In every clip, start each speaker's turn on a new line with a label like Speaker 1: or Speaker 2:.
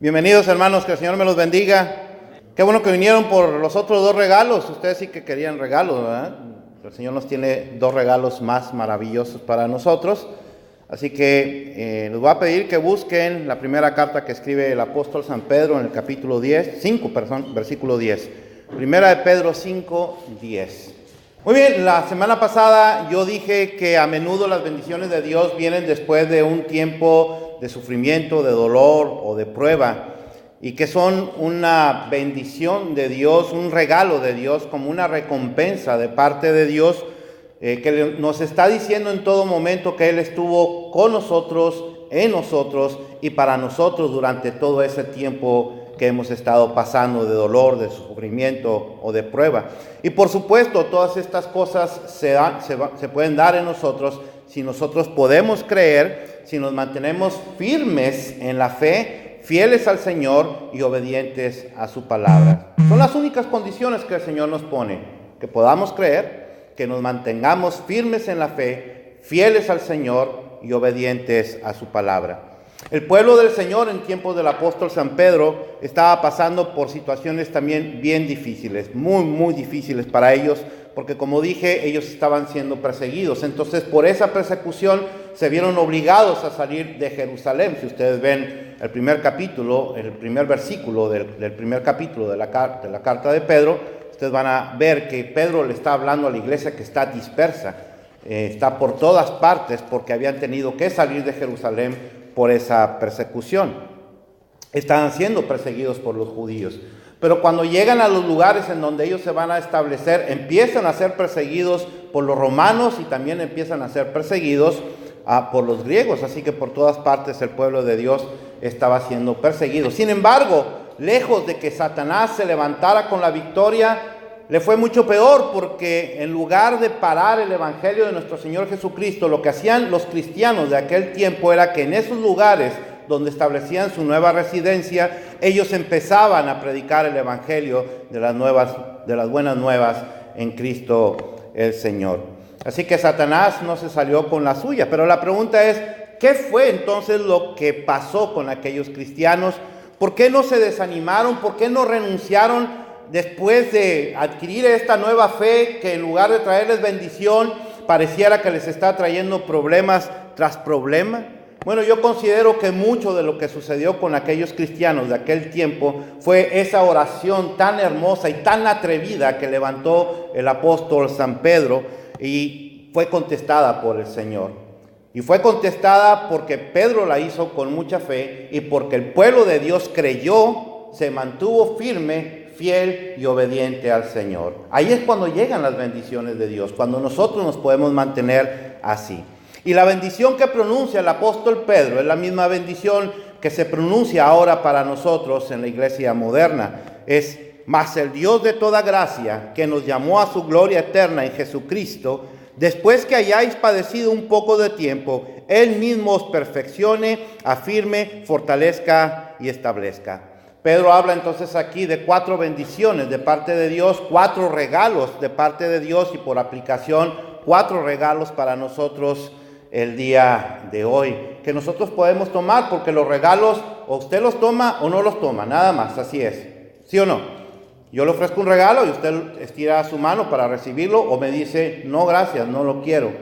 Speaker 1: Bienvenidos, hermanos, que el Señor me los bendiga. Qué bueno que vinieron por los otros dos regalos. Ustedes sí que querían regalos, ¿verdad? El Señor nos tiene dos regalos más maravillosos para nosotros. Así que les voy a pedir que busquen la primera carta que escribe el apóstol San Pedro en el capítulo 5, versículo 10. Primera de Pedro 5, 10. Muy bien, la semana pasada yo dije que a menudo las bendiciones de Dios vienen después de un tiempo de sufrimiento, de dolor o de prueba, y que son una bendición de Dios, un regalo de Dios, como una recompensa de parte de Dios, que nos está diciendo en todo momento que Él estuvo con nosotros, en nosotros y para nosotros durante todo ese tiempo que hemos estado pasando de dolor, de sufrimiento o de prueba. Y por supuesto, todas estas cosas se pueden dar en nosotros si nosotros podemos creer, si nos mantenemos firmes en la fe, fieles al Señor y obedientes a su palabra. Son las únicas condiciones que el Señor nos pone: que podamos creer, que nos mantengamos firmes en la fe, fieles al Señor y obedientes a su palabra. El pueblo del Señor en tiempos del apóstol San Pedro estaba pasando por situaciones también bien difíciles, muy difíciles para ellos, porque como dije, ellos estaban siendo perseguidos. Entonces, por esa persecución se vieron obligados a salir de Jerusalén. Si ustedes ven el primer capítulo, el primer versículo del primer capítulo de la carta de Pedro, ustedes van a ver que Pedro le está hablando a la iglesia que está dispersa, está por todas partes, porque habían tenido que salir de Jerusalén por esa persecución. Estaban siendo perseguidos por los judíos. Pero cuando llegan a los lugares en donde ellos se van a establecer, empiezan a ser perseguidos por los romanos y también empiezan a ser perseguidos por los griegos. Así que por todas partes el pueblo de Dios estaba siendo perseguido. Sin embargo, lejos de que Satanás se levantara con la victoria, le fue mucho peor, porque en lugar de parar el evangelio de nuestro Señor Jesucristo, lo que hacían los cristianos de aquel tiempo era que en esos lugares donde establecían su nueva residencia, ellos empezaban a predicar el evangelio de las buenas nuevas en Cristo el Señor. Así que Satanás no se salió con la suya, pero la pregunta es, ¿qué fue entonces lo que pasó con aquellos cristianos? ¿Por qué no se desanimaron? ¿Por qué no renunciaron después de adquirir esta nueva fe que en lugar de traerles bendición, pareciera que les está trayendo problemas tras problema? Bueno, yo considero que mucho de lo que sucedió con aquellos cristianos de aquel tiempo fue esa oración tan hermosa y tan atrevida que levantó el apóstol San Pedro, y fue contestada por el Señor. Y fue contestada porque Pedro la hizo con mucha fe y porque el pueblo de Dios creyó, se mantuvo firme, fiel y obediente al Señor. Ahí es cuando llegan las bendiciones de Dios, cuando nosotros nos podemos mantener así. Y la bendición que pronuncia el apóstol Pedro es la misma bendición que se pronuncia ahora para nosotros en la iglesia moderna. Es: mas el Dios de toda gracia, que nos llamó a su gloria eterna en Jesucristo, después que hayáis padecido un poco de tiempo, Él mismo os perfeccione, afirme, fortalezca y establezca. Pedro habla entonces aquí de 4 bendiciones de parte de Dios, 4 regalos de parte de Dios y por aplicación 4 regalos para nosotros el día de hoy, que nosotros podemos tomar, porque los regalos o usted los toma o no los toma, nada más, así es, ¿sí o no? Yo le ofrezco un regalo y usted estira su mano para recibirlo o me dice: no, gracias, no lo quiero,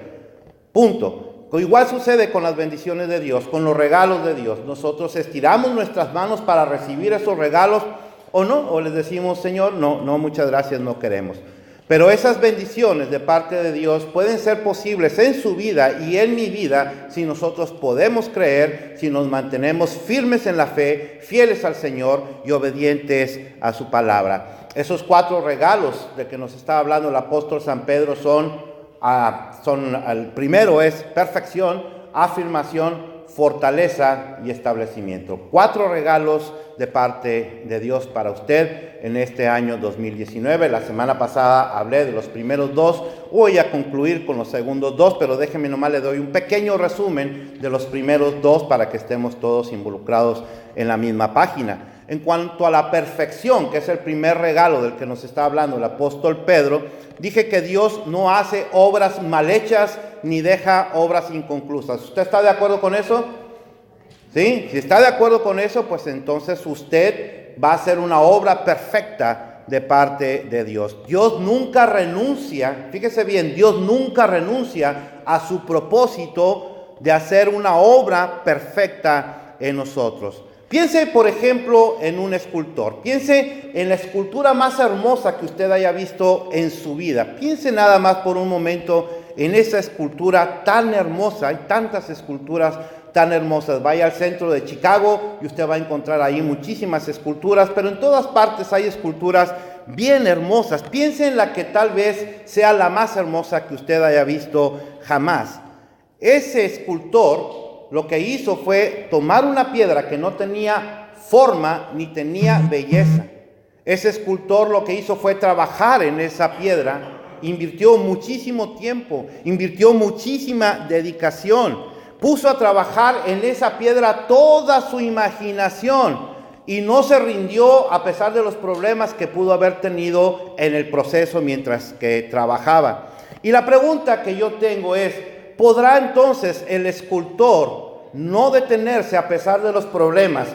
Speaker 1: punto. Igual sucede con las bendiciones de Dios, con los regalos de Dios. Nosotros estiramos nuestras manos para recibir esos regalos o no, o les decimos: Señor, no, muchas gracias, no queremos. Pero esas bendiciones de parte de Dios pueden ser posibles en su vida y en mi vida si nosotros podemos creer, si nos mantenemos firmes en la fe, fieles al Señor y obedientes a su palabra. Esos 4 regalos de que nos está hablando el apóstol San Pedro el primero es perfección, afirmación, fortaleza y establecimiento. 4 regalos de parte de Dios para usted en este año 2019. La semana pasada hablé de los primeros 2. Voy a concluir con los segundos 2, pero déjenme nomás le doy un pequeño resumen de los primeros 2 para que estemos todos involucrados en la misma página. En cuanto a la perfección, que es el primer regalo del que nos está hablando el apóstol Pedro, dije que Dios no hace obras mal hechas ni deja obras inconclusas. ¿Usted está de acuerdo con eso? ¿Sí? Si está de acuerdo con eso, pues entonces usted va a hacer una obra perfecta de parte de Dios. Dios nunca renuncia, fíjese bien, Dios nunca renuncia a su propósito de hacer una obra perfecta en nosotros. Piense, por ejemplo, en un escultor. Piense en la escultura más hermosa que usted haya visto en su vida. Piense nada más por un momento en esa escultura tan hermosa. Hay tantas esculturas tan hermosas. Vaya al centro de Chicago y usted va a encontrar ahí muchísimas esculturas, pero en todas partes hay esculturas bien hermosas. Piense en la que tal vez sea la más hermosa que usted haya visto jamás. Ese escultor lo que hizo fue tomar una piedra que no tenía forma ni tenía belleza. Ese escultor lo que hizo fue trabajar en esa piedra, invirtió muchísimo tiempo, invirtió muchísima dedicación, puso a trabajar en esa piedra toda su imaginación y no se rindió a pesar de los problemas que pudo haber tenido en el proceso mientras que trabajaba. Y la pregunta que yo tengo es, ¿podrá entonces el escultor no detenerse a pesar de los problemas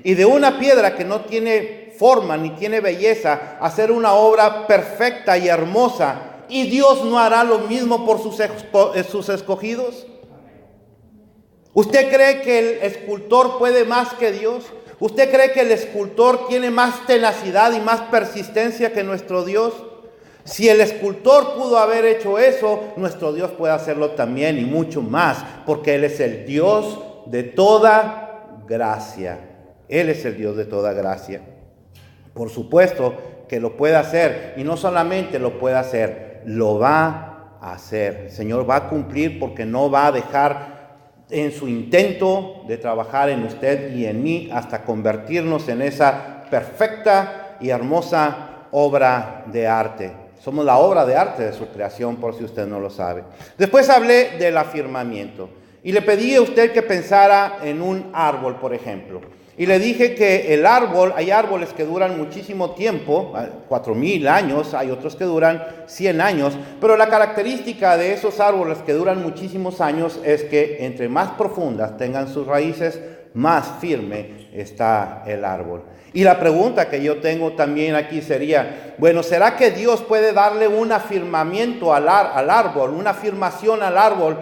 Speaker 1: y de una piedra que no tiene forma ni tiene belleza hacer una obra perfecta y hermosa? ¿Y Dios no hará lo mismo por sus escogidos? ¿Usted cree que el escultor puede más que Dios? ¿Usted cree que el escultor tiene más tenacidad y más persistencia que nuestro Dios? Si el escultor pudo haber hecho eso, nuestro Dios puede hacerlo también y mucho más, porque Él es el Dios de toda gracia. Él es el Dios de toda gracia. Por supuesto que lo puede hacer, y no solamente lo puede hacer, lo va a hacer. El Señor va a cumplir, porque no va a dejar en su intento de trabajar en usted y en mí hasta convertirnos en esa perfecta y hermosa obra de arte. Somos la obra de arte de su creación, por si usted no lo sabe. Después hablé del afirmamiento y le pedí a usted que pensara en un árbol, por ejemplo. Y le dije que el árbol, hay árboles que duran muchísimo tiempo, 4,000 años, hay otros que duran 100 años, pero la característica de esos árboles que duran muchísimos años es que entre más profundas tengan sus raíces, más firme está el árbol. Y la pregunta que yo tengo también aquí sería, bueno, ¿será que Dios puede darle un afirmamiento al árbol, una afirmación al árbol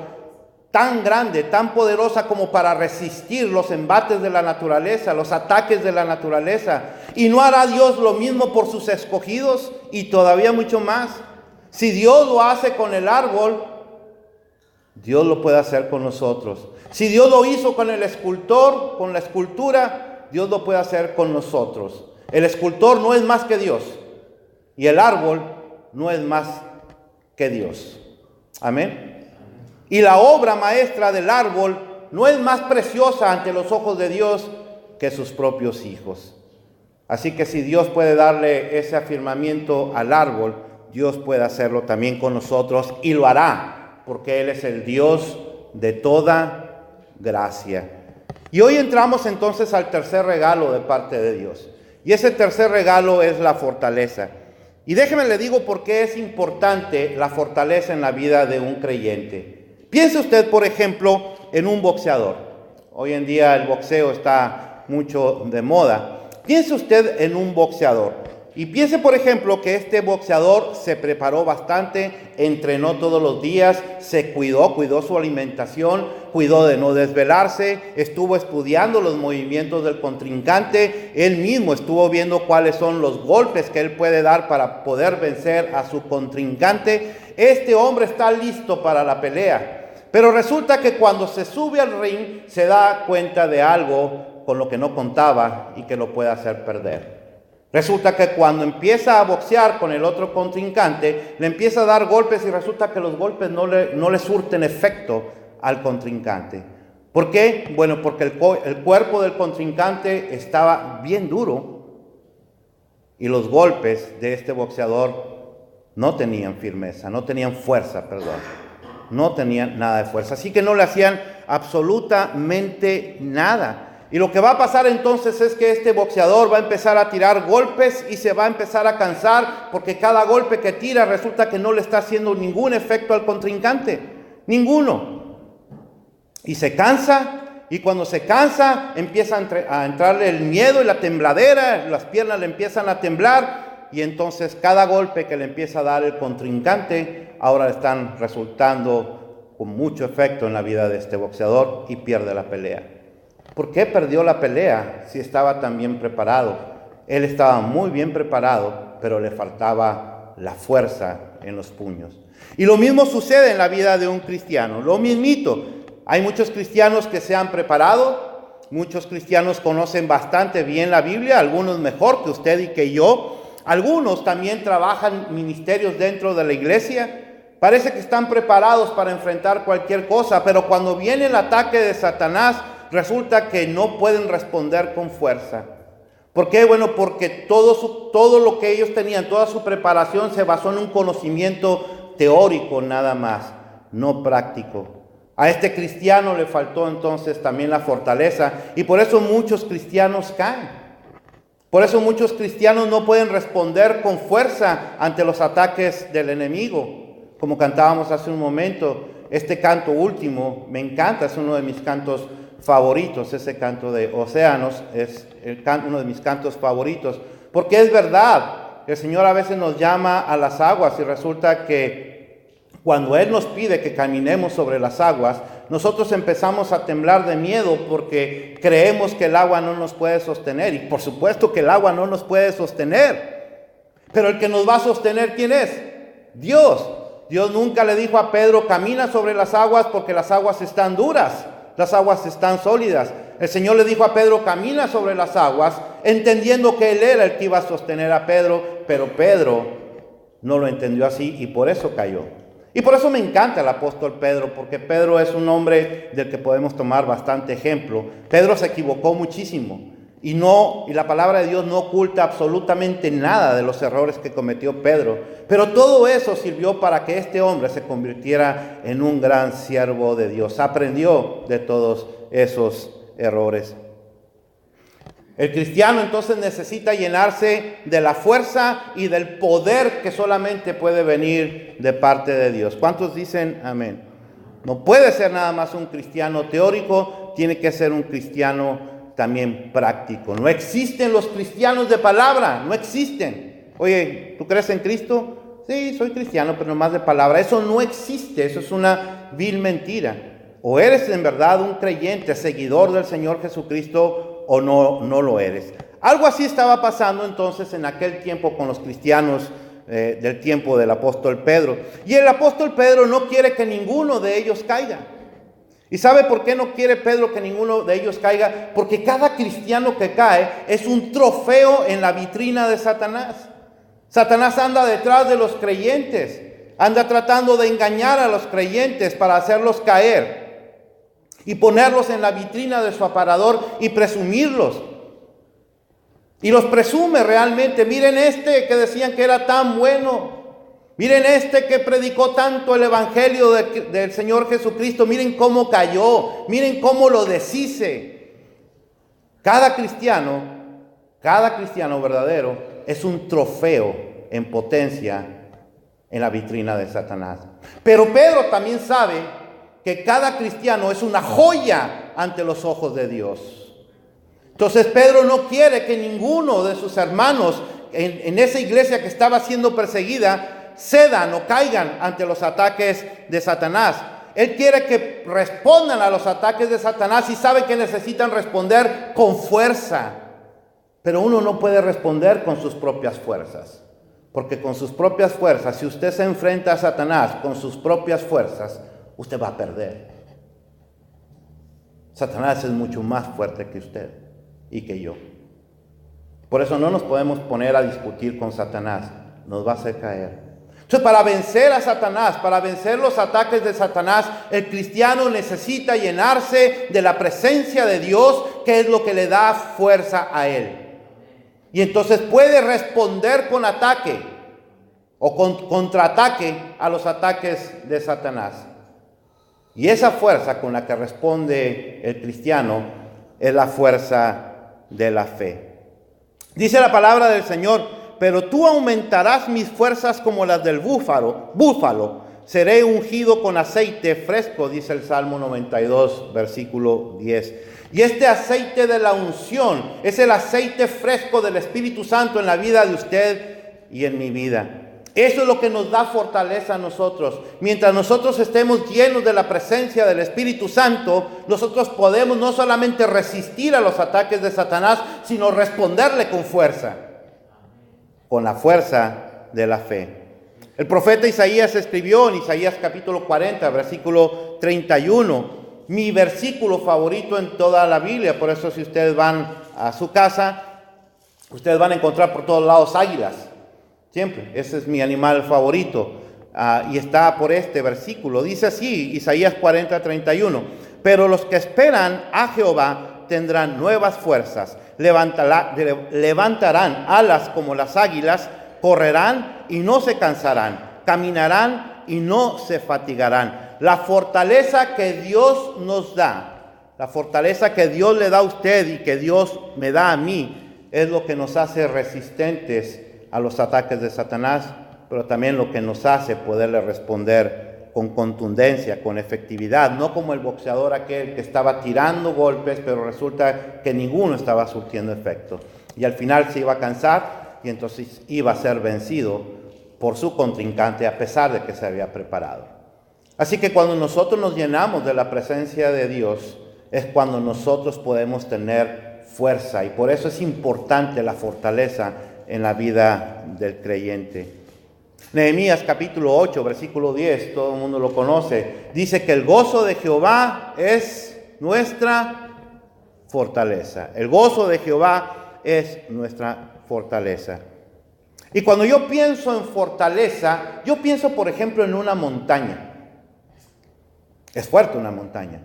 Speaker 1: tan grande, tan poderosa como para resistir los embates de la naturaleza, los ataques de la naturaleza? ¿Y no hará Dios lo mismo por sus escogidos y todavía mucho más? Si Dios lo hace con el árbol, Dios lo puede hacer con nosotros. Si Dios lo hizo con el escultor, con la escultura, Dios lo puede hacer con nosotros. El escultor no es más que Dios y el árbol no es más que Dios. Amén. Y la obra maestra del árbol no es más preciosa ante los ojos de Dios que sus propios hijos. Así que si Dios puede darle ese afirmamiento al árbol, Dios puede hacerlo también con nosotros y lo hará, porque Él es el Dios de toda gracia. Y hoy entramos entonces al tercer regalo de parte de Dios. Y ese tercer regalo es la fortaleza. Y déjeme le digo por qué es importante la fortaleza en la vida de un creyente. Piense usted, por ejemplo, en un boxeador. Hoy en día el boxeo está mucho de moda. Piense usted en un boxeador. Y piense, por ejemplo, que este boxeador se preparó bastante, entrenó todos los días, se cuidó su alimentación, cuidó de no desvelarse, estuvo estudiando los movimientos del contrincante, él mismo estuvo viendo cuáles son los golpes que él puede dar para poder vencer a su contrincante. Este hombre está listo para la pelea, pero resulta que cuando se sube al ring se da cuenta de algo con lo que no contaba y que lo puede hacer perder. Resulta que cuando empieza a boxear con el otro contrincante, le empieza a dar golpes y resulta que los golpes no le surten efecto al contrincante. ¿Por qué? Bueno, porque el cuerpo del contrincante estaba bien duro y los golpes de este boxeador no tenían firmeza, no tenían fuerza, perdón. No tenían nada de fuerza, así que no le hacían absolutamente nada. Y lo que va a pasar entonces es que este boxeador va a empezar a tirar golpes y se va a empezar a cansar, porque cada golpe que tira resulta que no le está haciendo ningún efecto al contrincante, ninguno. Y se cansa y cuando se cansa empieza a entrarle el miedo y la tembladera, las piernas le empiezan a temblar y entonces cada golpe que le empieza a dar el contrincante ahora están resultando con mucho efecto en la vida de este boxeador y pierde la pelea. ¿Por qué perdió la pelea si estaba tan bien preparado? Él estaba muy bien preparado, pero le faltaba la fuerza en los puños. Y lo mismo sucede en la vida de un cristiano, lo mismito. Hay muchos cristianos que se han preparado, muchos cristianos conocen bastante bien la Biblia, algunos mejor que usted y que yo. Algunos también trabajan ministerios dentro de la iglesia. Parece que están preparados para enfrentar cualquier cosa, pero cuando viene el ataque de Satanás, resulta que no pueden responder con fuerza. ¿Por qué? Bueno, porque todo lo que ellos tenían, toda su preparación se basó en un conocimiento teórico nada más, no práctico. A este cristiano le faltó entonces también la fortaleza y por eso muchos cristianos caen. Por eso muchos cristianos no pueden responder con fuerza ante los ataques del enemigo. Como cantábamos hace un momento, este canto último me encanta, es uno de mis cantos favoritos, ese canto de Océanos es uno de mis cantos favoritos, porque es verdad, el Señor a veces nos llama a las aguas y resulta que cuando Él nos pide que caminemos sobre las aguas, nosotros empezamos a temblar de miedo porque creemos que el agua no nos puede sostener. Y por supuesto que el agua no nos puede sostener. Pero el que nos va a sostener, ¿quién es? Dios. Dios nunca le dijo a Pedro, camina sobre las aguas porque las aguas están duras, las aguas están sólidas. El Señor le dijo a Pedro, camina sobre las aguas, entendiendo que Él era el que iba a sostener a Pedro, pero Pedro no lo entendió así y por eso cayó. Y por eso me encanta el apóstol Pedro, porque Pedro es un hombre del que podemos tomar bastante ejemplo. Pedro se equivocó muchísimo y la palabra de Dios no oculta absolutamente nada de los errores que cometió Pedro. Pero todo eso sirvió para que este hombre se convirtiera en un gran siervo de Dios. Aprendió de todos esos errores. El cristiano entonces necesita llenarse de la fuerza y del poder que solamente puede venir de parte de Dios. ¿Cuántos dicen amén? No puede ser nada más un cristiano teórico, tiene que ser un cristiano también práctico. No existen los cristianos de palabra, no existen. Oye, ¿tú crees en Cristo? Sí, soy cristiano, pero nomás de palabra. Eso no existe, eso es una vil mentira. O eres en verdad un creyente, seguidor del Señor Jesucristo, o no lo eres. Algo así estaba pasando entonces en aquel tiempo con los cristianos del tiempo del apóstol Pedro. Y el apóstol Pedro no quiere que ninguno de ellos caiga. ¿Y sabe por qué no quiere Pedro que ninguno de ellos caiga? Porque cada cristiano que cae es un trofeo en la vitrina de Satanás. Satanás anda detrás de los creyentes, anda tratando de engañar a los creyentes para hacerlos caer y ponerlos en la vitrina de su aparador y presumirlos. Y los presume realmente. Miren este que decían que era tan bueno. Miren este que predicó tanto el evangelio del Señor Jesucristo. Miren cómo cayó. Miren cómo lo deshice. Cada cristiano verdadero es un trofeo en potencia en la vitrina de Satanás. Pero Pedro también sabe que cada cristiano es una joya ante los ojos de Dios. Entonces Pedro no quiere que ninguno de sus hermanos en esa iglesia que estaba siendo perseguida cedan o caigan ante los ataques de Satanás. Él quiere que respondan a los ataques de Satanás y sabe que necesitan responder con fuerza. Pero uno no puede responder con sus propias fuerzas. Porque con sus propias fuerzas, si usted se enfrenta a Satanás con sus propias fuerzas, usted va a perder. Satanás es mucho más fuerte que usted y que yo. Por eso no nos podemos poner a discutir con Satanás, nos va a hacer caer. Entonces, para vencer a Satanás, para vencer los ataques de Satanás, el cristiano necesita llenarse de la presencia de Dios, que es lo que le da fuerza a él. Y entonces puede responder con ataque o con contraataque a los ataques de Satanás. Y esa fuerza con la que responde el cristiano es la fuerza de la fe. Dice la palabra del Señor: pero tú aumentarás mis fuerzas como las del búfalo, Seré ungido con aceite fresco, dice el Salmo 92, versículo 10. Y este aceite de la unción es el aceite fresco del Espíritu Santo en la vida de usted y en mi vida. Eso es lo que nos da fortaleza a nosotros. Mientras nosotros estemos llenos de la presencia del Espíritu Santo, nosotros podemos no solamente resistir a los ataques de Satanás, sino responderle con fuerza, con la fuerza de la fe. El profeta Isaías escribió en Isaías capítulo 40, versículo 31, mi versículo favorito en toda la Biblia. Por eso si ustedes van a su casa, ustedes van a encontrar por todos lados águilas. Siempre, ese es mi animal favorito. Y está por este versículo. Dice así, Isaías 40, 31. Pero los que esperan a Jehová tendrán nuevas fuerzas. Levantarán alas como las águilas. Correrán y no se cansarán. Caminarán y no se fatigarán. La fortaleza que Dios nos da, la fortaleza que Dios le da a usted y que Dios me da a mí, es lo que nos hace resistentes a los ataques de Satanás, pero también lo que nos hace poderle responder con contundencia, con efectividad, no como el boxeador aquel que estaba tirando golpes, pero resulta que ninguno estaba surtiendo efecto. Y al final se iba a cansar y entonces iba a ser vencido por su contrincante a pesar de que se había preparado. Así que cuando nosotros nos llenamos de la presencia de Dios, es cuando nosotros podemos tener fuerza. Y por eso es importante la fortaleza en la vida del creyente. Nehemías capítulo 8, versículo 10, todo el mundo lo conoce. Dice que el gozo de Jehová es nuestra fortaleza. El gozo de Jehová es nuestra fortaleza. Y cuando yo pienso en fortaleza, yo pienso por ejemplo en una montaña. Es fuerte una montaña.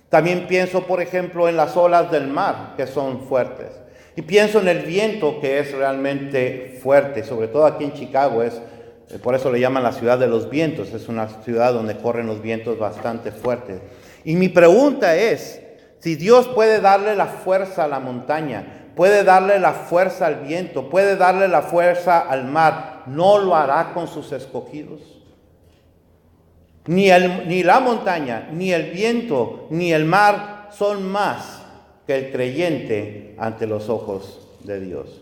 Speaker 1: También pienso, por ejemplo, en las olas del mar, que son fuertes. Y pienso en el viento, que es realmente fuerte. Sobre todo aquí en Chicago, por eso le llaman la ciudad de los vientos. Es una ciudad donde corren los vientos bastante fuertes. Y mi pregunta es, si Dios puede darle la fuerza a la montaña, puede darle la fuerza al viento, puede darle la fuerza al mar, ¿no lo hará con sus escogidos? Ni la montaña, ni el viento, ni el mar son más que el creyente ante los ojos de Dios.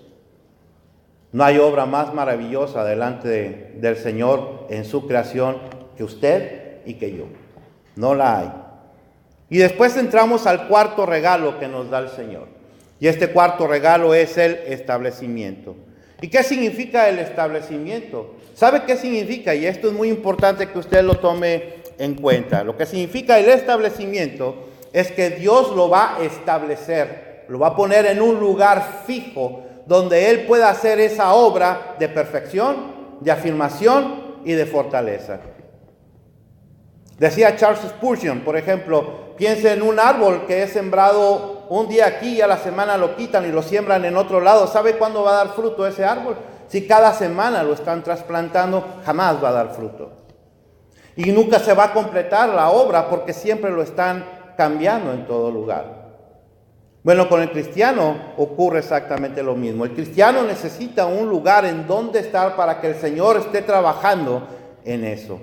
Speaker 1: No hay obra más maravillosa delante del Señor en su creación que usted y que yo. No la hay. Y después entramos al cuarto regalo que nos da el Señor. Y este cuarto regalo es el establecimiento. ¿Y qué significa el establecimiento? ¿Sabe qué significa? Y esto es muy importante que usted lo tome en cuenta. Lo que significa el establecimiento es que Dios lo va a establecer, lo va a poner en un lugar fijo donde Él pueda hacer esa obra de perfección, de afirmación y de fortaleza. Decía Charles Spurgeon, por ejemplo, piense en un árbol que es sembrado un día aquí y a la semana lo quitan y lo siembran en otro lado. ¿Sabe cuándo va a dar fruto ese árbol? Si cada semana lo están trasplantando, jamás va a dar fruto. Y nunca se va a completar la obra porque siempre lo están cambiando en todo lugar. Bueno, con el cristiano ocurre exactamente lo mismo. El cristiano necesita un lugar en donde estar para que el Señor esté trabajando en eso.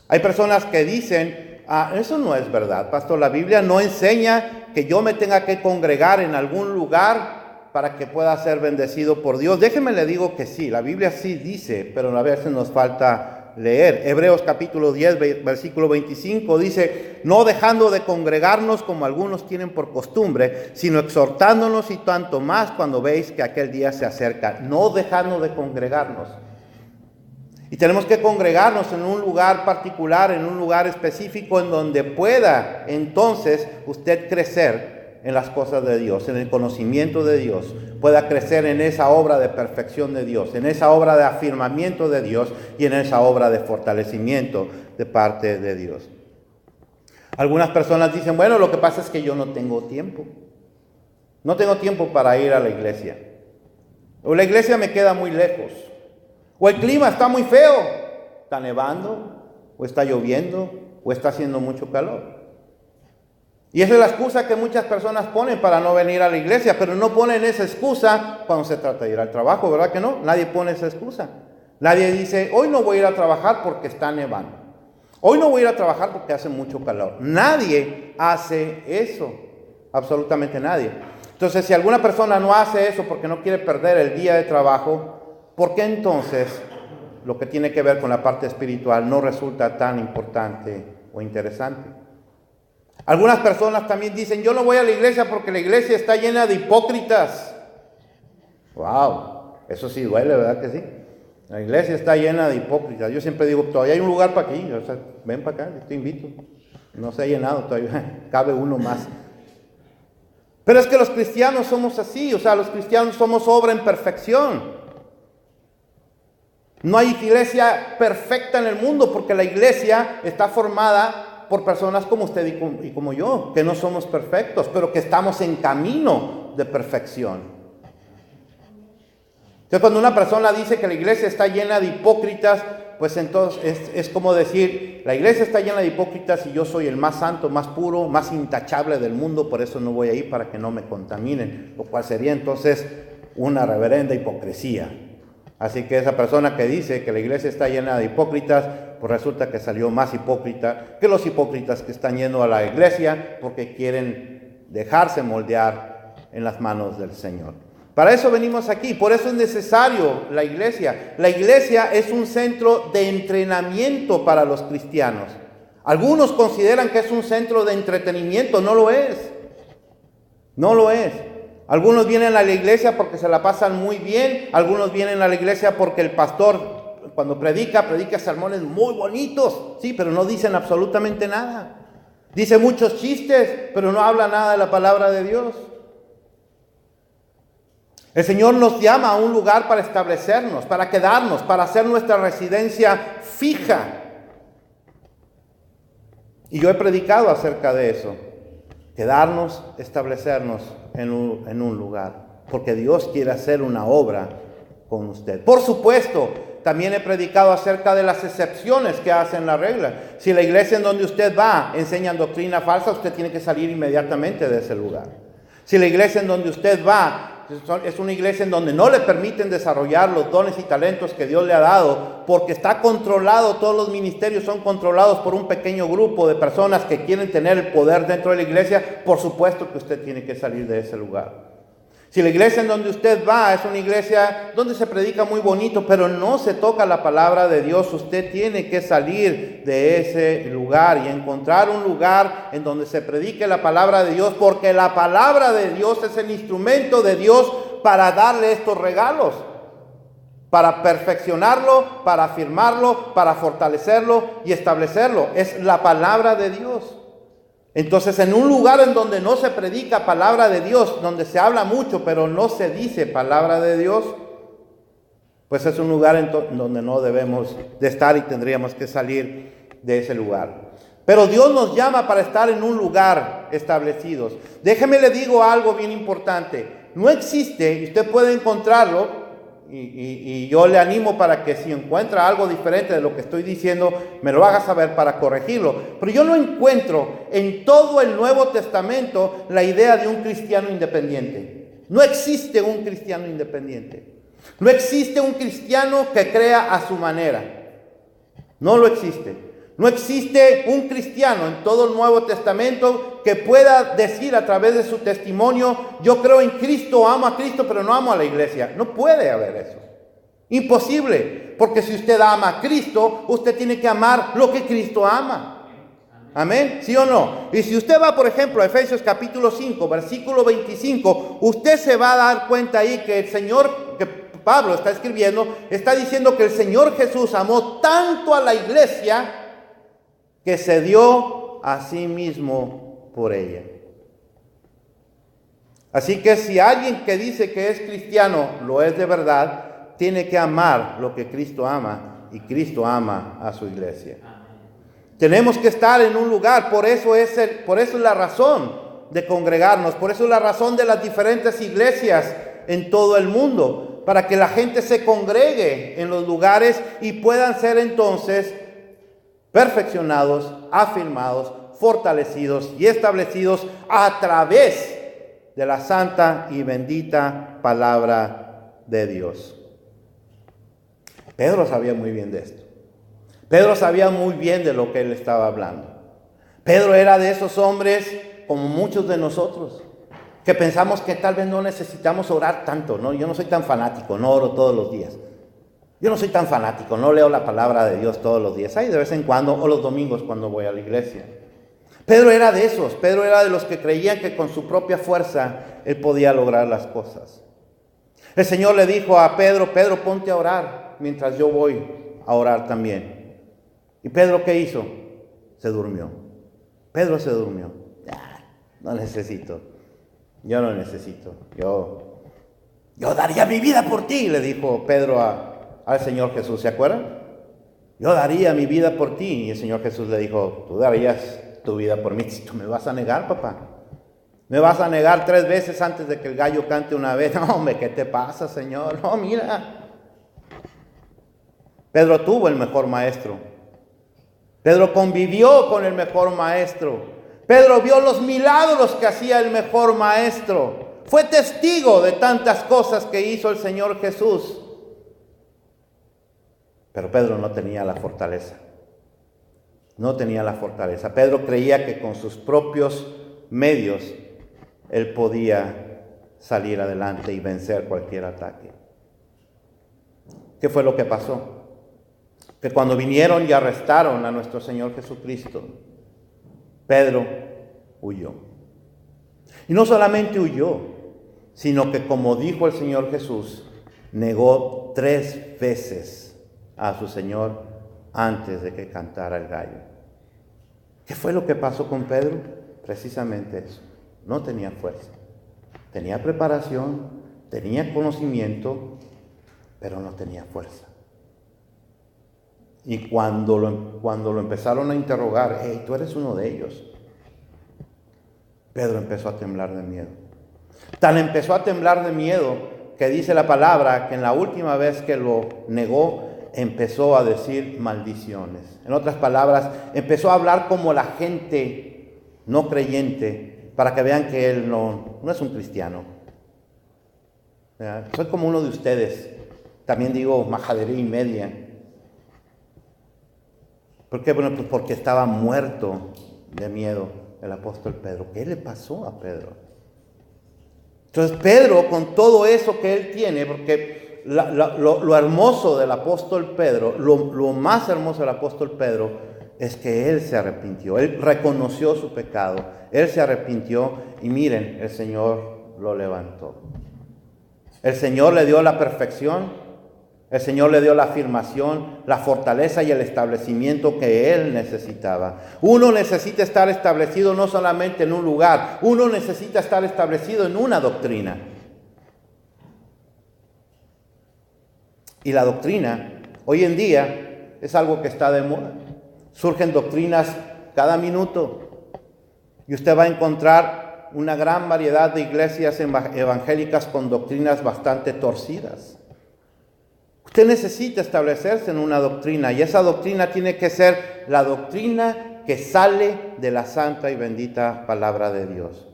Speaker 1: Hay personas que dicen, eso no es verdad, pastor, la Biblia no enseña que yo me tenga que congregar en algún lugar para que pueda ser bendecido por Dios. Déjeme le digo que sí, la Biblia sí dice, pero a veces nos falta leer. Hebreos capítulo 10, versículo 25 dice, no dejando de congregarnos como algunos tienen por costumbre, sino exhortándonos y tanto más cuando veis que aquel día se acerca. No dejando de congregarnos. Y tenemos que congregarnos en un lugar particular, en un lugar específico en donde pueda entonces usted crecer en las cosas de Dios, en el conocimiento de Dios, pueda crecer en esa obra de perfección de Dios, en esa obra de afirmamiento de Dios y en esa obra de fortalecimiento de parte de Dios. Algunas personas dicen, bueno, lo que pasa es que yo no tengo tiempo. No tengo tiempo para ir a la iglesia. O la iglesia me queda muy lejos. O el clima está muy feo, está nevando, o está lloviendo, o está haciendo mucho calor. Y esa es la excusa que muchas personas ponen para no venir a la iglesia, pero no ponen esa excusa cuando se trata de ir al trabajo, ¿verdad que no? Nadie pone esa excusa. Nadie dice, hoy no voy a ir a trabajar porque está nevando. Hoy no voy a ir a trabajar porque hace mucho calor. Nadie hace eso. Absolutamente nadie. Entonces, si alguna persona no hace eso porque no quiere perder el día de trabajo, ¿por qué entonces lo que tiene que ver con la parte espiritual no resulta tan importante o interesante? Algunas personas también dicen, yo no voy a la iglesia porque la iglesia está llena de hipócritas. ¡Wow! Eso sí duele, ¿verdad que sí? La iglesia está llena de hipócritas. Yo siempre digo, todavía hay un lugar para aquí. O sea, ven para acá, te invito. No se ha llenado todavía, cabe uno más. Pero es que los cristianos somos así, o sea, los cristianos somos obra en perfección. No hay iglesia perfecta en el mundo porque la iglesia está formada por personas como usted y como yo, que no somos perfectos, pero que estamos en camino de perfección. Entonces, cuando una persona dice que la iglesia está llena de hipócritas, pues entonces es como decir, la iglesia está llena de hipócritas y yo soy el más santo, más puro, más intachable del mundo, por eso no voy a ir para que no me contaminen, lo cual sería entonces una reverenda hipocresía. Así que esa persona que dice que la iglesia está llena de hipócritas, pues resulta que salió más hipócrita que los hipócritas que están yendo a la iglesia porque quieren dejarse moldear en las manos del Señor. Para eso venimos aquí, por eso es necesario la iglesia. La iglesia es un centro de entrenamiento para los cristianos. Algunos consideran que es un centro de entretenimiento, no lo es. No lo es. Algunos vienen a la iglesia porque se la pasan muy bien, algunos vienen a la iglesia porque el pastor cuando predica sermones muy bonitos, sí, pero no dicen absolutamente nada. Dice muchos chistes, pero no habla nada de la palabra de Dios. El Señor nos llama a un lugar para establecernos, para quedarnos, para hacer nuestra residencia fija. Y yo he predicado acerca de eso. Quedarnos, establecernos en un lugar. Porque Dios quiere hacer una obra con usted. Por supuesto, también he predicado acerca de las excepciones que hacen la regla. Si la iglesia en donde usted va enseñan doctrina falsa, usted tiene que salir inmediatamente de ese lugar. Si la iglesia en donde usted va es una iglesia en donde no le permiten desarrollar los dones y talentos que Dios le ha dado, porque está controlado, todos los ministerios son controlados por un pequeño grupo de personas que quieren tener el poder dentro de la iglesia, por supuesto que usted tiene que salir de ese lugar. Si la iglesia en donde usted va es una iglesia donde se predica muy bonito, pero no se toca la palabra de Dios, usted tiene que salir de ese lugar y encontrar un lugar en donde se predique la palabra de Dios, porque la palabra de Dios es el instrumento de Dios para darle estos regalos, para perfeccionarlo, para afirmarlo, para fortalecerlo y establecerlo. Es la palabra de Dios. Entonces, en un lugar en donde no se predica palabra de Dios, donde se habla mucho, pero no se dice palabra de Dios, pues es un lugar en donde no debemos de estar y tendríamos que salir de ese lugar. Pero Dios nos llama para estar en un lugar establecidos. Déjeme le digo algo bien importante. No existe, y usted puede encontrarlo, y yo le animo para que si encuentra algo diferente de lo que estoy diciendo, me lo haga saber para corregirlo. Pero yo no encuentro en todo el Nuevo Testamento la idea de un cristiano independiente. No existe un cristiano independiente. No existe un cristiano que crea a su manera. No lo existe. No existe un cristiano en todo el Nuevo Testamento que pueda decir a través de su testimonio, yo creo en Cristo, amo a Cristo, pero no amo a la iglesia. No puede haber eso. Imposible. Porque si usted ama a Cristo, usted tiene que amar lo que Cristo ama. Amén. ¿Sí o no? Y si usted va, por ejemplo, a Efesios capítulo 5, versículo 25, usted se va a dar cuenta ahí que el Señor, que Pablo está escribiendo, está diciendo que el Señor Jesús amó tanto a la iglesia que se dio a sí mismo por ella. Así que si alguien que dice que es cristiano lo es de verdad, tiene que amar lo que Cristo ama, y Cristo ama a su iglesia. Tenemos que estar en un lugar, por eso es la razón de congregarnos, por eso es la razón de las diferentes iglesias en todo el mundo, para que la gente se congregue en los lugares y puedan ser entonces perfeccionados, afirmados, fortalecidos y establecidos a través de la santa y bendita palabra de Dios. Pedro sabía muy bien de esto. Pedro sabía muy bien de lo que él estaba hablando. Pedro era de esos hombres, como muchos de nosotros, que pensamos que tal vez no necesitamos orar tanto, ¿no? Yo no soy tan fanático, no oro todos los días. Yo no soy tan fanático, no leo la palabra de Dios todos los días. Ahí de vez en cuando, o los domingos cuando voy a la iglesia. Pedro era de esos. Pedro era de los que creían que con su propia fuerza él podía lograr las cosas. El Señor le dijo a Pedro: Pedro, ponte a orar mientras yo voy a orar también. ¿Y Pedro qué hizo? Se durmió. Pedro se durmió. No necesito. Yo no necesito. Yo daría mi vida por ti, le dijo Pedro al Señor Jesús. ¿Se acuerdan? Yo daría mi vida por ti. Y el Señor Jesús le dijo: tú darías tu vida por mí. ¿Tú me vas a negar, papá? ¿Me vas a negar 3 veces antes de que el gallo cante una vez? No, hombre, ¿qué te pasa, Señor? No, mira. Pedro tuvo el mejor maestro. Pedro convivió con el mejor maestro. Pedro vio los milagros que hacía el mejor maestro. Fue testigo de tantas cosas que hizo el Señor Jesús. Pero Pedro no tenía la fortaleza. No tenía la fortaleza. Pedro creía que con sus propios medios él podía salir adelante y vencer cualquier ataque. ¿Qué fue lo que pasó? Que cuando vinieron y arrestaron a nuestro Señor Jesucristo, Pedro huyó. Y no solamente huyó, sino que, como dijo el Señor Jesús, negó 3 veces a su Señor antes de que cantara el gallo. ¿Qué fue lo que pasó con Pedro? Precisamente eso. No tenía fuerza. Tenía preparación, tenía conocimiento, pero no tenía fuerza. Y cuando lo empezaron a interrogar: hey, tú eres uno de ellos, Pedro empezó a temblar de miedo. Tan empezó a temblar de miedo que dice la palabra que en la última vez que lo negó, empezó a decir maldiciones. En otras palabras, empezó a hablar como la gente no creyente, para que vean que él no es un cristiano. Soy como uno de ustedes. También digo majadería y media. ¿Por qué? Bueno, pues porque estaba muerto de miedo el apóstol Pedro. ¿Qué le pasó a Pedro? Entonces Pedro, con todo eso que él tiene, porque lo hermoso del apóstol Pedro, lo más hermoso del apóstol Pedro, es que él se arrepintió. Él reconoció su pecado. Él se arrepintió y miren, el Señor lo levantó. El Señor le dio la perfección. El Señor le dio la afirmación, la fortaleza y el establecimiento que él necesitaba. Uno necesita estar establecido no solamente en un lugar, uno necesita estar establecido en una doctrina. Y la doctrina, hoy en día, es algo que está de moda. Surgen doctrinas cada minuto. Y usted va a encontrar una gran variedad de iglesias evangélicas con doctrinas bastante torcidas. Usted necesita establecerse en una doctrina, y esa doctrina tiene que ser la doctrina que sale de la santa y bendita palabra de Dios.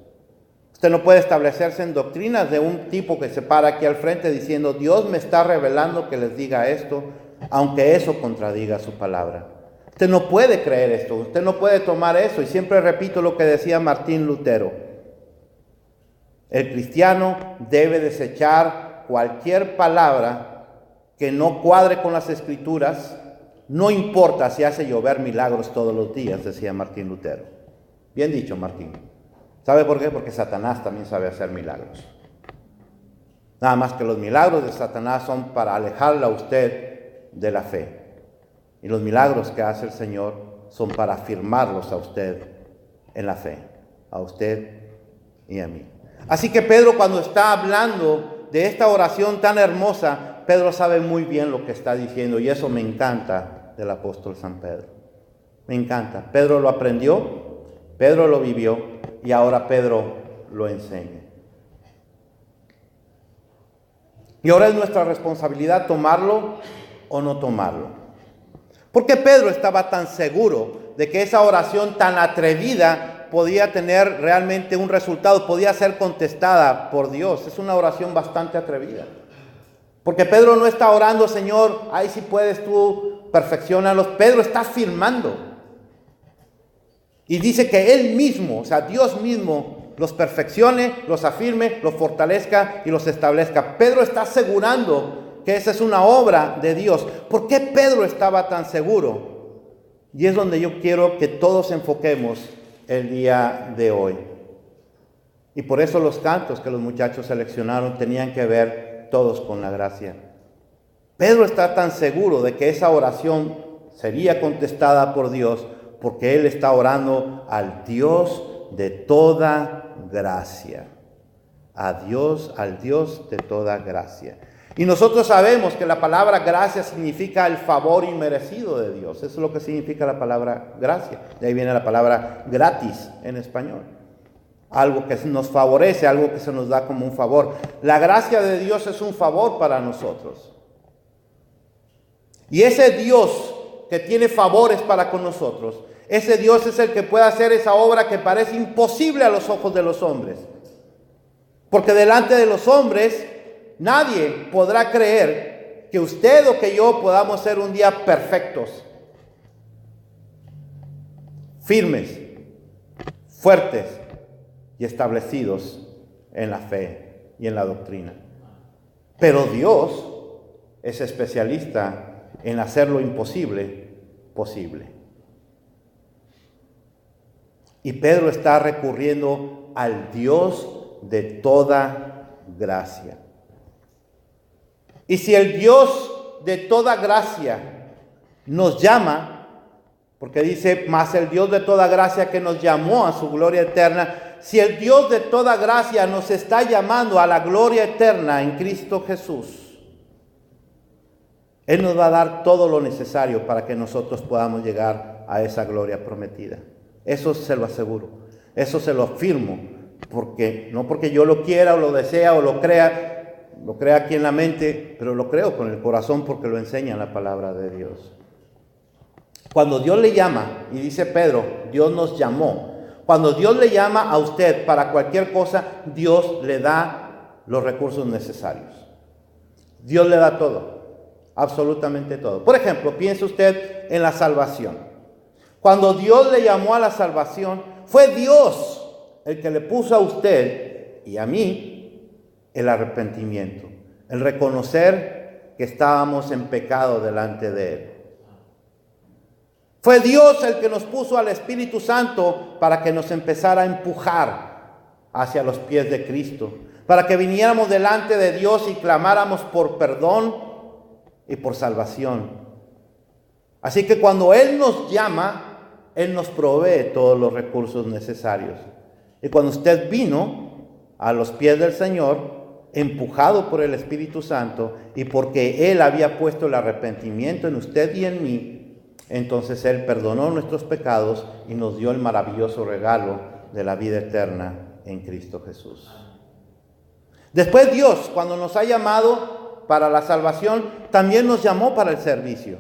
Speaker 1: Usted no puede establecerse en doctrinas de un tipo que se para aquí al frente diciendo: Dios me está revelando que les diga esto, aunque eso contradiga su palabra. Usted no puede creer esto, usted no puede tomar eso. Y siempre repito lo que decía Martín Lutero: el cristiano debe desechar cualquier palabra que no cuadre con las Escrituras, no importa si hace llover milagros todos los días, decía Martín Lutero. Bien dicho, Martín. ¿Sabe por qué? Porque Satanás también sabe hacer milagros. Nada más que los milagros de Satanás son para alejarla a usted de la fe. Y los milagros que hace el Señor son para afirmarlos a usted en la fe, a usted y a mí. Así que Pedro, cuando está hablando de esta oración tan hermosa, Pedro sabe muy bien lo que está diciendo, y eso me encanta del apóstol San Pedro. Me encanta. Pedro lo aprendió, Pedro lo vivió, y ahora Pedro lo enseña. Y ahora es nuestra responsabilidad tomarlo o no tomarlo. ¿Por qué Pedro estaba tan seguro de que esa oración tan atrevida podía tener realmente un resultado, podía ser contestada por Dios? Es una oración bastante atrevida. Porque Pedro no está orando, Señor, ay, si puedes tú, perfecciónalos. Pedro está afirmando. Y dice que Él mismo, o sea, Dios mismo, los perfeccione, los afirme, los fortalezca y los establezca. Pedro está asegurando que esa es una obra de Dios. ¿Por qué Pedro estaba tan seguro? Y es donde yo quiero que todos enfoquemos el día de hoy. Y por eso los cantos que los muchachos seleccionaron tenían que ver todos con la gracia. Pedro está tan seguro de que esa oración sería contestada por Dios porque él está orando al Dios de toda gracia. Al Dios de toda gracia. Y nosotros sabemos que la palabra gracia significa el favor inmerecido de Dios. Eso es lo que significa la palabra gracia. De ahí viene la palabra gratis en español. Algo que nos favorece, algo que se nos da como un favor. La gracia de Dios es un favor para nosotros. Y ese Dios que tiene favores para con nosotros, ese Dios es el que puede hacer esa obra que parece imposible a los ojos de los hombres. Porque delante de los hombres nadie podrá creer que usted o que yo podamos ser un día perfectos, firmes, fuertes y establecidos en la fe y en la doctrina. Pero Dios es especialista en hacer lo imposible posible. Y Pedro está recurriendo al Dios de toda gracia. Y si el Dios de toda gracia nos llama, porque dice, más el Dios de toda gracia que nos llamó a su gloria eterna, si el Dios de toda gracia nos está llamando a la gloria eterna en Cristo Jesús, Él nos va a dar todo lo necesario para que nosotros podamos llegar a esa gloria prometida. Eso se lo aseguro, eso se lo afirmo, porque no porque yo lo quiera o lo desea o lo crea aquí en la mente, pero lo creo con el corazón porque lo enseña la palabra de Dios. Cuando Dios le llama, y dice Pedro, Dios nos llamó. Cuando Dios le llama a usted para cualquier cosa, Dios le da los recursos necesarios. Dios le da todo, absolutamente todo. Por ejemplo, piense usted en la salvación. Cuando Dios le llamó a la salvación, fue Dios el que le puso a usted y a mí el arrepentimiento, el reconocer que estábamos en pecado delante de Él. Fue Dios el que nos puso al Espíritu Santo para que nos empezara a empujar hacia los pies de Cristo, para que viniéramos delante de Dios y clamáramos por perdón y por salvación. Así que cuando Él nos llama, Él nos provee todos los recursos necesarios. Y cuando usted vino a los pies del Señor, empujado por el Espíritu Santo y porque Él había puesto el arrepentimiento en usted y en mí, entonces Él perdonó nuestros pecados y nos dio el maravilloso regalo de la vida eterna en Cristo Jesús. Después Dios, cuando nos ha llamado para la salvación, también nos llamó para el servicio.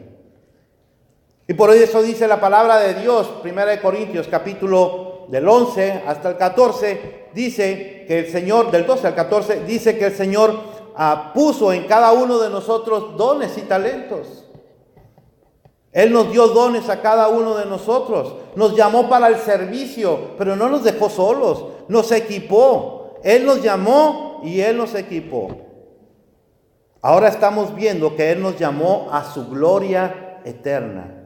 Speaker 1: Y por eso dice la palabra de Dios, 1 Corintios capítulo del 11 hasta el 14, dice que el Señor, del 12 al 14, dice que el Señor puso en cada uno de nosotros dones y talentos. Él nos dio dones a cada uno de nosotros, nos llamó para el servicio, pero no nos dejó solos, nos equipó. Él nos llamó y Él nos equipó. Ahora estamos viendo que Él nos llamó a su gloria eterna.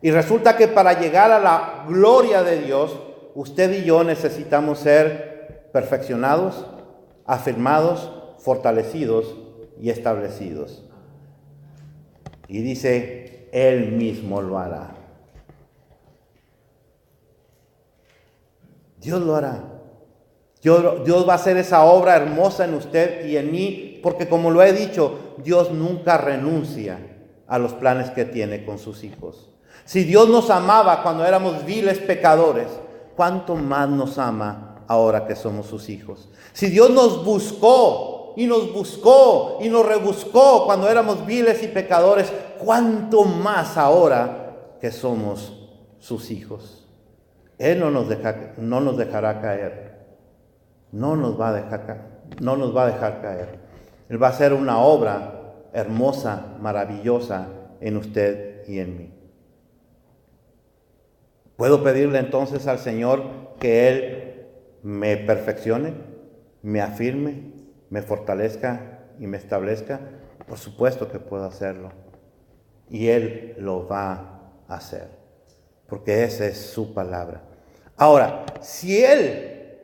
Speaker 1: Y resulta que para llegar a la gloria de Dios, usted y yo necesitamos ser perfeccionados, afirmados, fortalecidos y establecidos. Y dice, Él mismo lo hará. Dios lo hará. Dios va a hacer esa obra hermosa en usted y en mí, porque como lo he dicho, Dios nunca renuncia a los planes que tiene con sus hijos. Si Dios nos amaba cuando éramos viles pecadores, ¿cuánto más nos ama ahora que somos sus hijos? Si Dios nos buscó y nos buscó y nos rebuscó cuando éramos viles y pecadores, ¿cuánto más ahora que somos sus hijos? Él no nos dejará caer. No nos va a dejar caer. Él va a hacer una obra hermosa, maravillosa en usted y en mí. ¿Puedo pedirle entonces al Señor que Él me perfeccione, me afirme, me fortalezca y me establezca? Por supuesto que puedo hacerlo. Y Él lo va a hacer, porque esa es su palabra. Ahora, si Él,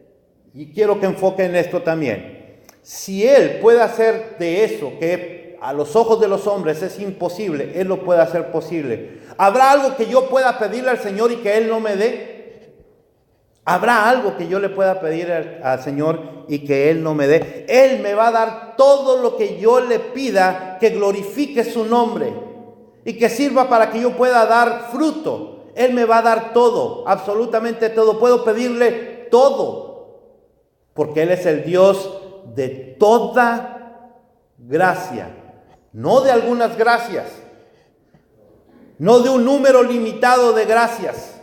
Speaker 1: y quiero que enfoque en esto también, si Él puede hacer de eso que a los ojos de los hombres es imposible, Él lo puede hacer posible. ¿Habrá algo que yo pueda pedirle al Señor y que Él no me dé? ¿Habrá algo que yo le pueda pedir al Señor y que Él no me dé? Él me va a dar todo lo que yo le pida, que glorifique su nombre y que sirva para que yo pueda dar fruto. Él me va a dar todo, absolutamente todo. Puedo pedirle todo, porque Él es el Dios de toda gracia, no de algunas gracias, no de un número limitado de gracias.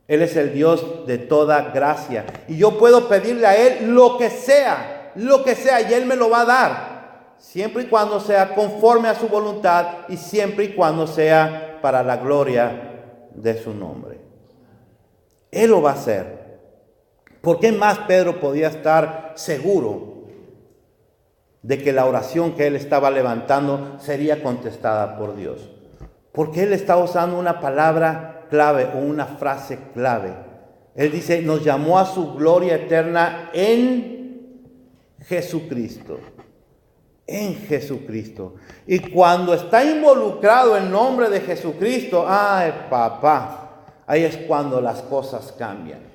Speaker 1: Él es el Dios de toda gracia. Y yo puedo pedirle a Él lo que sea, y Él me lo va a dar, siempre y cuando sea conforme a su voluntad y siempre y cuando sea para la gloria de su nombre. Él lo va a hacer. ¿Por qué más Pedro podía estar seguro de que la oración que él estaba levantando sería contestada por Dios? Porque él está usando una palabra clave o una frase clave. Él dice, nos llamó a su gloria eterna en Jesucristo. En Jesucristo. Y cuando está involucrado el nombre de Jesucristo, ¡ay, papá! Ahí es cuando las cosas cambian.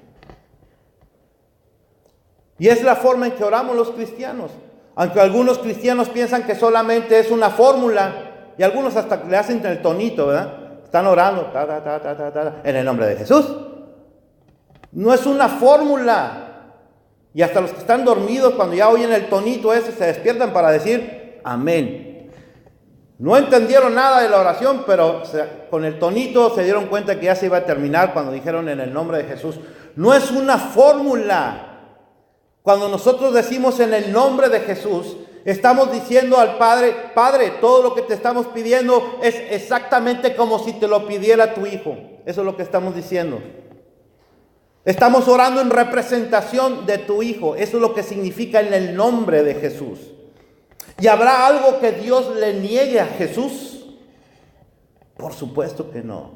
Speaker 1: Y es la forma en que oramos los cristianos. Aunque algunos cristianos piensan que solamente es una fórmula, y algunos hasta le hacen el tonito, ¿verdad? Están orando, en el nombre de Jesús. No es una fórmula. Y hasta los que están dormidos, cuando ya oyen el tonito ese, se despiertan para decir amén. No entendieron nada de la oración, pero con el tonito se dieron cuenta que ya se iba a terminar cuando dijeron en el nombre de Jesús. No es una fórmula. Cuando nosotros decimos en el nombre de Jesús, estamos diciendo al Padre, Padre, todo lo que te estamos pidiendo es exactamente como si te lo pidiera tu hijo. Eso es lo que estamos diciendo. Estamos orando en representación de tu hijo. Eso es lo que significa en el nombre de Jesús. ¿Y habrá algo que Dios le niegue a Jesús? Por supuesto que no.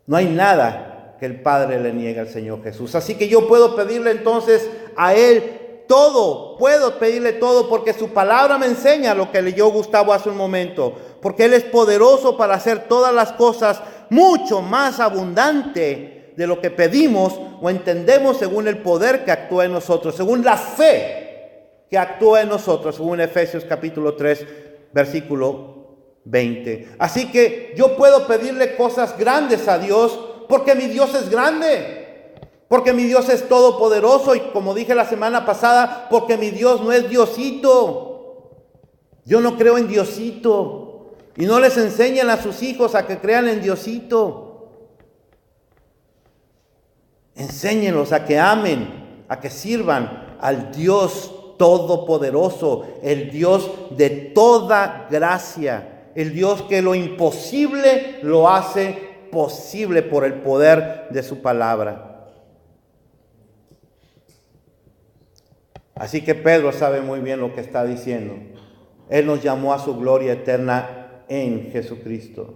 Speaker 1: No hay nada que el Padre le niegue al Señor Jesús. Así que yo puedo pedirle entonces a Él todo. Puedo pedirle todo porque su palabra me enseña lo que leyó Gustavo hace un momento. Porque Él es poderoso para hacer todas las cosas mucho más abundante de lo que pedimos o entendemos según el poder que actúa en nosotros, según la fe que actúa en nosotros, según Efesios capítulo 3, versículo 20. Así que yo puedo pedirle cosas grandes a Dios porque mi Dios es grande, porque mi Dios es todopoderoso y como dije la semana pasada, porque mi Dios no es Diosito. Yo no creo en Diosito y no les enseñan a sus hijos a que crean en Diosito. Enséñenlos a que amen, a que sirvan al Dios todopoderoso, el Dios de toda gracia, el Dios que lo imposible lo hace posible por el poder de su palabra. Así que Pedro sabe muy bien lo que está diciendo. Él nos llamó a su gloria eterna en Jesucristo.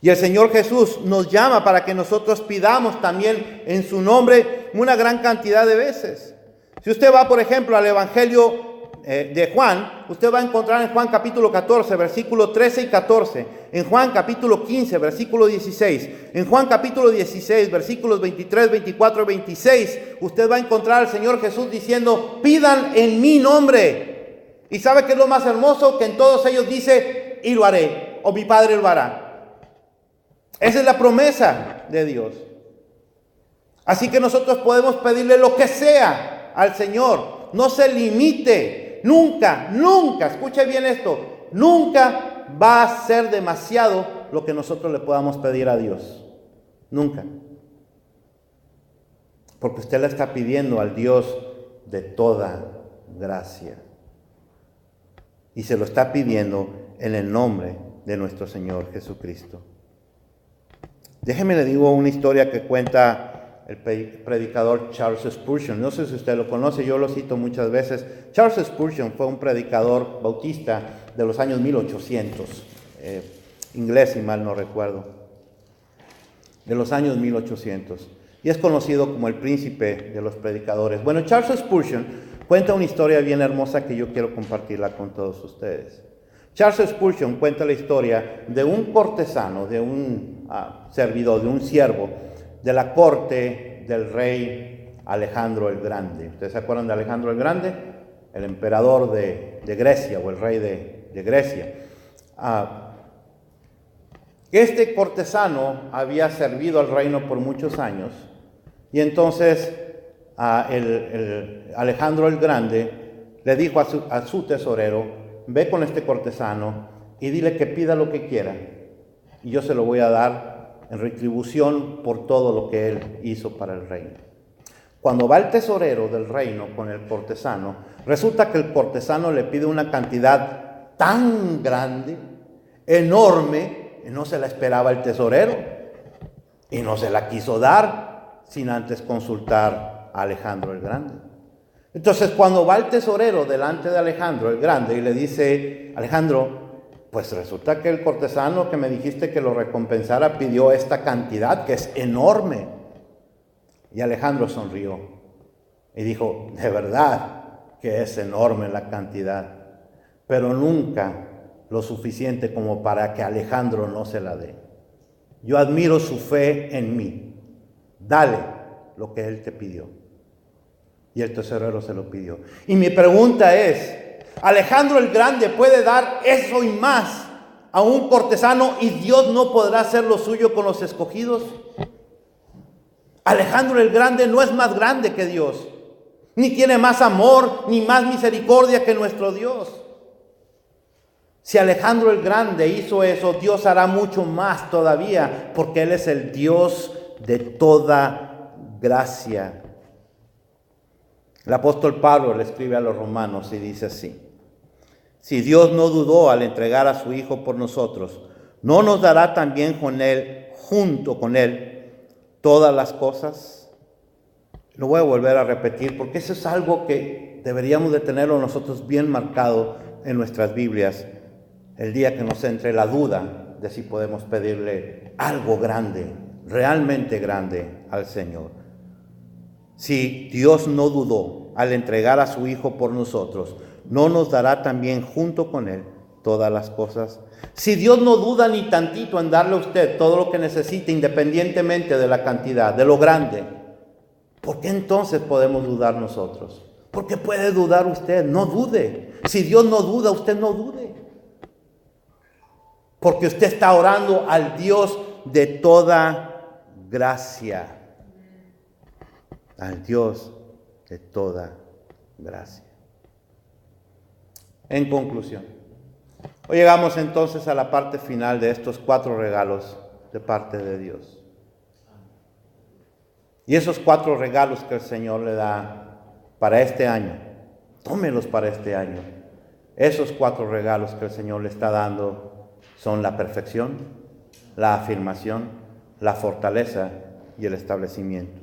Speaker 1: Y el Señor Jesús nos llama para que nosotros pidamos también en su nombre una gran cantidad de veces. Si usted va, por ejemplo, al Evangelio de Juan, usted va a encontrar en Juan capítulo 14, versículo 13 y 14, en Juan capítulo 15, versículo 16, en Juan capítulo 16, versículos 23, 24 y 26, usted va a encontrar al Señor Jesús diciendo, pidan en mi nombre. ¿Y sabe qué es lo más hermoso? Que en todos ellos dice, y lo haré, o mi Padre lo hará. Esa es la promesa de Dios. Así que nosotros podemos pedirle lo que sea al Señor. No se limite. Nunca, nunca, escuche bien esto, nunca va a ser demasiado lo que nosotros le podamos pedir a Dios. Nunca. Porque usted le está pidiendo al Dios de toda gracia. Y se lo está pidiendo en el nombre de nuestro Señor Jesucristo. Déjeme le digo una historia que cuenta el predicador Charles Spurgeon. No sé si usted lo conoce, yo lo cito muchas veces. Charles Spurgeon fue un predicador bautista de los años 1800, inglés si mal no recuerdo, de los años 1800. Y es conocido como el príncipe de los predicadores. Bueno, Charles Spurgeon cuenta una historia bien hermosa que yo quiero compartirla con todos ustedes. Charles Spurgeon cuenta la historia de un cortesano, de un servidor, de un siervo de la corte del rey Alejandro el Grande. ¿Ustedes se acuerdan de Alejandro el Grande? El emperador de Grecia, o el rey de Grecia. Este cortesano había servido al reino por muchos años, y entonces Alejandro el Grande le dijo a su tesorero: ve con este cortesano y dile que pida lo que quiera, y yo se lo voy a dar en retribución por todo lo que él hizo para el reino. Cuando va el tesorero del reino con el cortesano, resulta que el cortesano le pide una cantidad tan grande, enorme, y no se la esperaba el tesorero, y no se la quiso dar sin antes consultar a Alejandro el Grande. Entonces, cuando va el tesorero delante de Alejandro el Grande y le dice: Alejandro, pues resulta que el cortesano que me dijiste que lo recompensara pidió esta cantidad que es enorme. Y Alejandro sonrió y dijo: de verdad que es enorme la cantidad, pero nunca lo suficiente como para que Alejandro no se la dé. Yo admiro su fe en mí. Dale lo que él te pidió. Y el tesorero se lo pidió. Y mi pregunta es: ¿Alejandro el Grande puede dar eso y más a un cortesano y Dios no podrá hacer lo suyo con los escogidos? Alejandro el Grande no es más grande que Dios, ni tiene más amor, ni más misericordia que nuestro Dios. Si Alejandro el Grande hizo eso, Dios hará mucho más todavía, porque Él es el Dios de toda gracia. El apóstol Pablo le escribe a los romanos y dice así: si Dios no dudó al entregar a su Hijo por nosotros, ¿no nos dará también junto con Él, todas las cosas? Lo voy a volver a repetir, porque eso es algo que deberíamos de tenerlo nosotros bien marcado en nuestras Biblias, el día que nos entre la duda de si podemos pedirle algo grande, realmente grande al Señor. Si Dios no dudó al entregar a su Hijo por nosotros, ¿no nos dará también junto con Él todas las cosas? Si Dios no duda ni tantito en darle a usted todo lo que necesite, independientemente de la cantidad, de lo grande, ¿por qué entonces podemos dudar nosotros? ¿Por qué puede dudar usted? No dude. Si Dios no duda, usted no dude. Porque usted está orando al Dios de toda gracia. Al Dios de toda gracia. En conclusión, hoy llegamos entonces a la parte final de estos 4 regalos de parte de Dios. Y esos 4 regalos que el Señor le da para este año, tómelos para este año. Esos 4 regalos que el Señor le está dando son la perfección, la afirmación, la fortaleza y el establecimiento.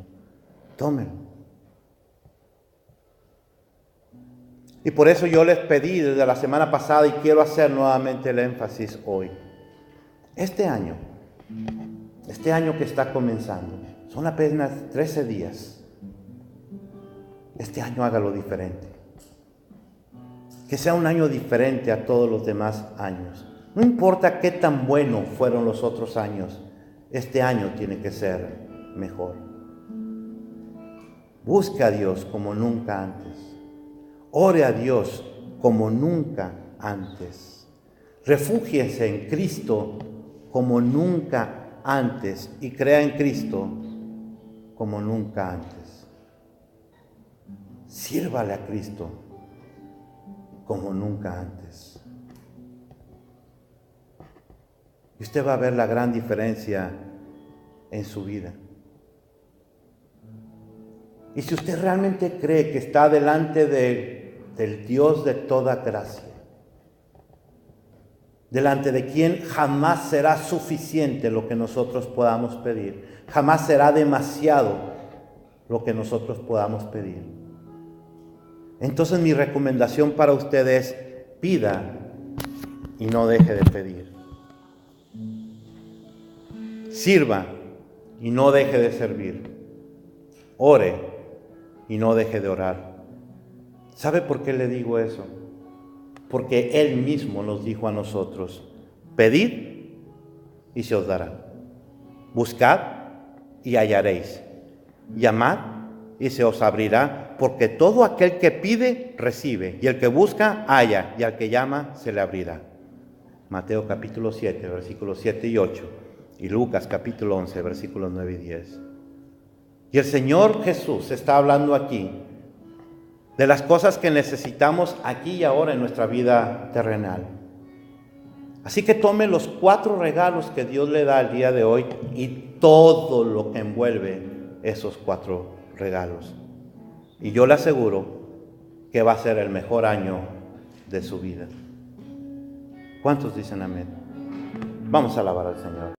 Speaker 1: Tómenlo. Y por eso yo les pedí desde la semana pasada, y quiero hacer nuevamente el énfasis hoy. Este año que está comenzando, son apenas 13 días. Este año hágalo diferente. Que sea un año diferente a todos los demás años. No importa qué tan buenos fueron los otros años, este año tiene que ser mejor. Busque a Dios como nunca antes. Ore a Dios como nunca antes. Refúgiese en Cristo como nunca antes y crea en Cristo como nunca antes. Sírvale a Cristo como nunca antes. Y usted va a ver la gran diferencia en su vida. Y si usted realmente cree que está delante de del Dios de toda gracia, delante de quien jamás será suficiente lo que nosotros podamos pedir, jamás será demasiado lo que nosotros podamos pedir. Entonces mi recomendación para usted es: pida y no deje de pedir. Sirva y no deje de servir. Ore y no deje de orar. ¿Sabe por qué le digo eso? Porque Él mismo nos dijo a nosotros: pedid y se os dará. Buscad y hallaréis. Llamad y se os abrirá, porque todo aquel que pide, recibe, y el que busca, halla, y al que llama, se le abrirá. Mateo capítulo 7, versículos 7 y 8, y Lucas capítulo 11, versículos 9 y 10. Y el Señor Jesús está hablando aquí de las cosas que necesitamos aquí y ahora en nuestra vida terrenal. Así que tome los 4 regalos que Dios le da el día de hoy y todo lo que envuelve esos 4 regalos. Y yo le aseguro que va a ser el mejor año de su vida. ¿Cuántos dicen amén? Vamos a alabar al Señor.